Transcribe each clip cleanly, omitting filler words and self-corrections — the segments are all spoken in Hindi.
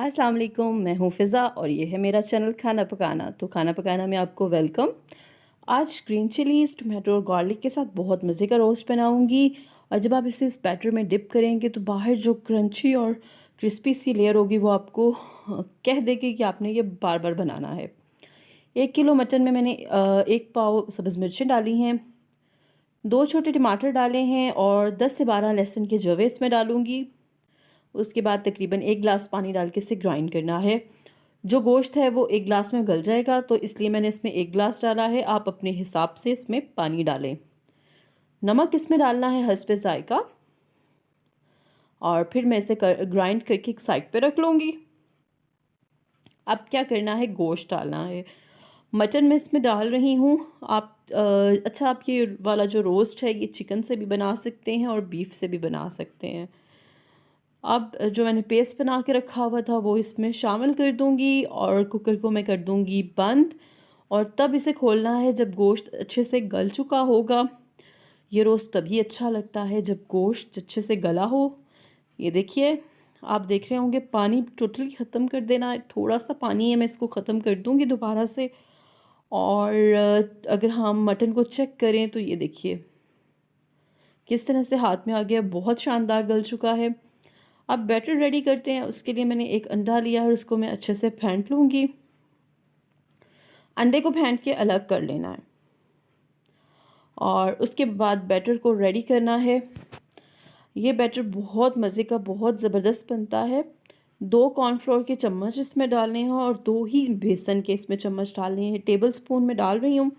अस्सलाम वालेकुम, मैं हूँ फ़िज़ा और ये है मेरा चैनल खाना पकाना। तो खाना पकाना में आपको वेलकम। आज ग्रीन चिलीज़, टोमेटो और गार्लिक के साथ बहुत मज़े का रोस्ट बनाऊँगी और जब आप इसे इस बैटर में डिप करेंगे तो बाहर जो क्रंची और क्रिस्पी सी लेयर होगी वो आपको कह देगी कि आपने ये बार-बार बनाना है। 1 किलो मटन में मैंने 1 पाव सब्ज़ मिर्चें डाली हैं, 2 छोटे टमाटर डाले हैं और 10 से 12 लहसुन के जवे इसमें डालूँगी। उसके बाद तकरीबन 1 गिलास पानी डाल के इसे ग्राइंड करना है। जो गोश्त है वो 1 गिलास में गल जाएगा, तो इसलिए मैंने इसमें 1 गिलास डाला है। आप अपने हिसाब से इसमें पानी डालें। नमक इसमें डालना है हस्बे ज़ायक़ा और फिर मैं इसे ग्राइंड करके एक साइड पे रख लूँगी। अब क्या करना है, गोश्त डालना है। मटन मैं इसमें डाल रही हूँ। आप अच्छा, आप ये वाला जो रोस्ट है ये चिकन से भी बना सकते हैं और बीफ से भी बना सकते हैं। अब जो मैंने पेस्ट बना के रखा हुआ था वो इसमें शामिल कर दूँगी और कुकर को मैं कर दूँगी बंद और तब इसे खोलना है जब गोश्त अच्छे से गल चुका होगा। ये रोस्ट तभी अच्छा लगता है जब गोश्त अच्छे से गला हो। ये देखिए, आप देख रहे होंगे पानी टोटली ख़त्म कर देना है। थोड़ा सा पानी है, मैं इसको ख़त्म कर दूँगी दोबारा से। और अगर हम मटन को चेक करें तो ये देखिए किस तरह से हाथ में आ गया, बहुत शानदार गल चुका है। अब बैटर रेडी करते हैं। उसके लिए मैंने एक अंडा लिया है, उसको मैं अच्छे से फेंट लूँगी। अंडे को फेंट के अलग कर लेना है और उसके बाद बैटर को रेडी करना है। ये बैटर बहुत मज़े का, बहुत ज़बरदस्त बनता है। 2 कॉर्नफ्लोर के चम्मच इसमें डालने हैं और 2 ही बेसन के इसमें चम्मच डालने हैं। टेबल स्पून में डाल रही हूँ।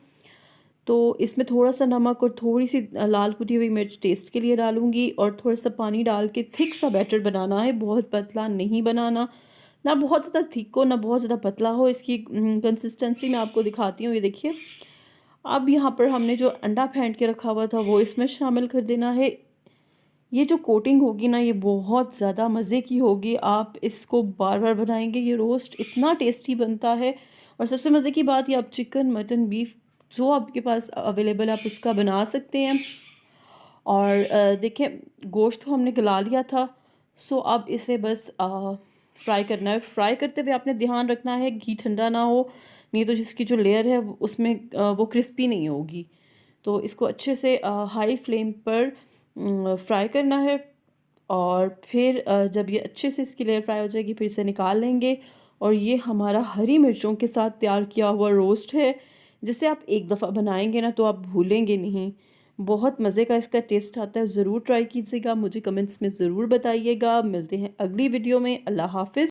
तो इसमें थोड़ा-सा नमक और थोड़ी-सी लाल कुटी हुई मिर्च टेस्ट के लिए डालूँगी और थोड़ा-सा पानी डाल के थिक सा बैटर बनाना है, बहुत पतला नहीं बनाना, ना बहुत ज़्यादा थिक हो, ना बहुत ज़्यादा पतला हो। इसकी कंसिस्टेंसी मैं आपको दिखाती हूँ, ये देखिए। अब यहाँ पर हमने जो अंडा फेंट के रखा हुआ था वो इसमें शामिल कर देना है। ये जो कोटिंग होगी ना, ये बहुत ज़्यादा मज़े की होगी। आप इसको बार-बार बनाएँगे, ये रोस्ट इतना टेस्टी बनता है। और सबसे मज़े की बात, ये आप चिकन, मटन, बीफ जो आपके पास अवेलेबल है आप उसका बना सकते हैं। और देखिए, गोश्त को हमने गला लिया था। सो अब इसे बस फ्राई करना है। फ्राई करते हुए आपने ध्यान रखना है घी ठंडा ना हो, नहीं तो जिसकी जो लेयर है उसमें वो क्रिस्पी नहीं होगी। तो इसको अच्छे से हाई फ्लेम पर फ्राई करना है और फिर जब ये अच्छे से इसकी लेयर फ्राई हो जाएगी फिर इसे निकाल लेंगे। और ये हमारा हरी मिर्चों के साथ तैयार किया हुआ रोस्ट है, जिसे आप एक दफ़ा बनाएंगे ना तो आप भूलेंगे नहीं। बहुत मज़े का इसका टेस्ट आता है। ज़रूर ट्राई कीजिएगा, मुझे कमेंट्स में ज़रूर बताइएगा। मिलते हैं अगली वीडियो में। अल्लाह हाफ़िज़।